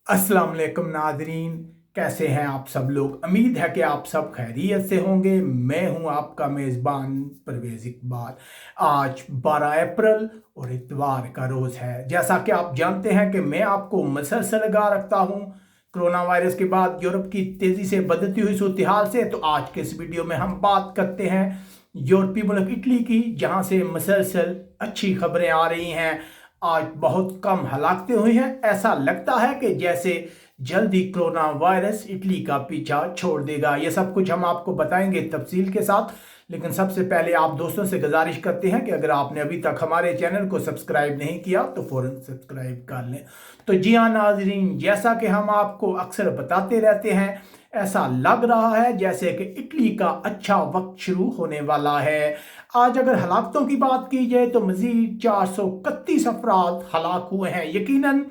अस्सलाम वालेकुम नाजरीन, कैसे हैं आप सब लोग। उम्मीद है कि आप सब खैरियत से होंगे। मैं हूं आपका मेज़बान परवेज़ इकबाल। आज 12 अप्रैल और इतवार का रोज़ है। जैसा कि आप जानते हैं कि मैं आपको मसलसल लगा रखता हूं कोरोना वायरस के बाद यूरोप की तेज़ी से बदलती हुई सूरत हाल से। तो आज के इस वीडियो में हम बात करते हैं यूरोपीय मुल्क इटली की, जहां से मसलसल अच्छी खबरें आ रही हैं। आज बहुत कम हलाकतें हुई हैं। ऐसा लगता है कि जैसे जल्दी कोरोना वायरस इटली का पीछा छोड़ देगा। ये सब कुछ हम आपको बताएंगे तफसील के साथ। लेकिन सबसे पहले आप दोस्तों से गुजारिश करते हैं कि अगर आपने अभी तक हमारे चैनल को सब्सक्राइब नहीं किया तो फौरन सब्सक्राइब कर लें। तो जी हाँ नाजरीन, जैसा कि हम आपको अक्सर बताते रहते हैं, ऐसा लग रहा है जैसे कि इटली का अच्छा वक्त शुरू होने वाला है। आज अगर हलाकतों की बात की जाए तो मजीद 431 अफराद हलाक हुए हैं। यकीनन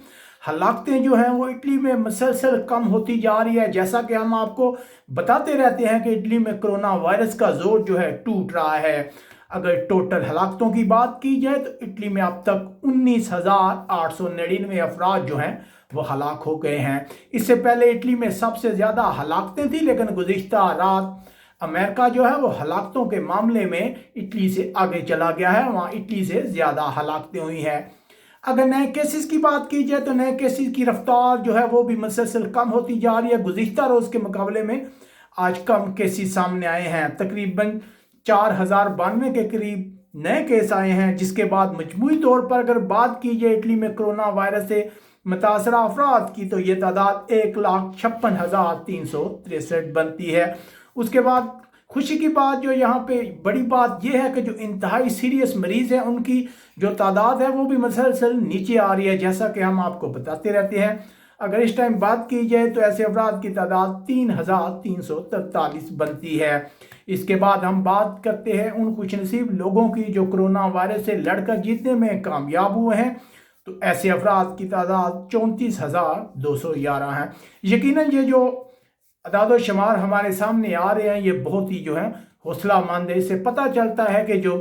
हलाकतें जो हैं वो इटली में मसलसल कम होती जा रही है। जैसा कि हम आपको बताते रहते हैं कि इटली में कोरोना वायरस का जोर जो है टूट रहा है। अगर टोटल हलाकतों की बात की जाए तो इटली में अब तक 19,899 अफराद जो हैं वो हलाक हो गए हैं। इससे पहले इटली में सबसे ज़्यादा हलाकतें थी, लेकिन गुज़िश्ता रात अमेरिका जो है वो हलाकतों के मामले में इटली से आगे चला गया है। वहाँ इटली से ज़्यादा हलाकतें हुई हैं। अगर नए केसेस की बात की जाए तो नए केसेस की रफ्तार जो है वो भी मुसलसल कम होती जा रही है। गुज़िश्ता रोज़ के मुकाबले में आज कम केसेस सामने आए हैं। तकरीबन 4,092 के करीब नए केस आए हैं, जिसके बाद मजमूई तौर पर अगर बात की जाए इटली में कोरोना वायरस से मुतासरा अफराद की तो ये तादाद 1,56,363 बनती है। उसके बाद खुशी की बात जो यहाँ पे बड़ी बात यह है कि जो इंतहाई सीरियस मरीज हैं उनकी जो तादाद है वो भी मसलसल नीचे आ रही है, जैसा कि हम आपको बताते रहते हैं। अगर इस टाइम बात की जाए तो ऐसे अफराद की तादाद 3,343 बनती है। इसके बाद हम बात करते हैं उन खुशनसीब लोगों की जो कोरोना वायरस से लड़कर जीतने में कामयाब हुए हैं। तो ऐसे अफराद की तादाद 34,211 है। यकीनन ये जो अदाद शुमार हमारे सामने आ रहे हैं ये बहुत ही जो है हौसला मंद है। इससे पता चलता है कि जो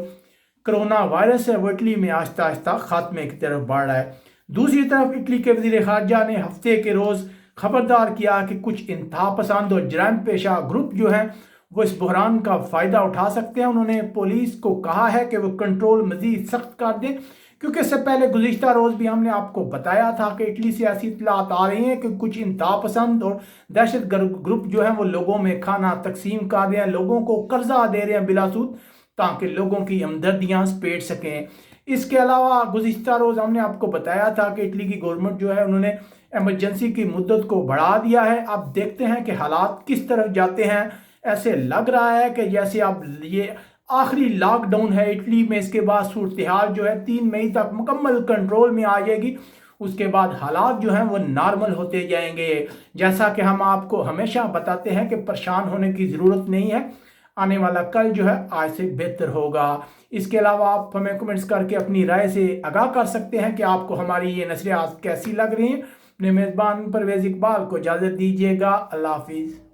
कोरोना वायरस है वो इटली में आहिस्ता आहिस्ता खात्मे की तरफ बढ़ रहा है। दूसरी तरफ इटली के वज़ीर ख़ारजा ने हफ्ते के रोज़ खबरदार किया कि कुछ इंतहा पसंद और जराइम पेशा ग्रुप जो हैं वो इस बहरान का फ़ायदा उठा सकते हैं। उन्होंने पुलिस को कहा है कि वो कंट्रोल मज़ीद सख्त कर दें, क्योंकि इससे पहले गुज़िश्ता रोज़ भी हमने आपको बताया था कि इटली से ऐसी इत्तलात आ रही हैं कि कुछ इंतहा पसंद और दहशत गर्द ग्रुप जो हैं वो लोगों में खाना तकसीम कर रहे हैं, लोगों को कर्जा दे रहे हैं बिलासूद, ताकि लोगों की हमदर्दियाँ सपेट सकें। इसके अलावा गुज़िश्ता रोज़ हमने आपको बताया था कि इटली की गवर्नमेंट जो है उन्होंने एमरजेंसी की मुद्दत को बढ़ा दिया है। अब देखते हैं कि हालात किस तरफ जाते हैं। ऐसे लग रहा है कि जैसे अब ये आखिरी लॉकडाउन है इटली में, इसके बाद सूरत हाल जो है 3 मई तक मुकम्मल कंट्रोल में आ जाएगी। उसके बाद हालात जो हैं वो नॉर्मल होते जाएंगे। जैसा कि हम आपको हमेशा बताते हैं कि परेशान होने की ज़रूरत नहीं है, आने वाला कल जो है आज से बेहतर होगा। इसके अलावा आप हमें कमेंट्स करके अपनी राय से आगाह कर सकते हैं कि आपको हमारी ये नशरियात कैसी लग रही हैं। अपने मेज़बान परवेज़ इकबाल को इजाज़त दीजिएगा। अल्लाह हाफिज़।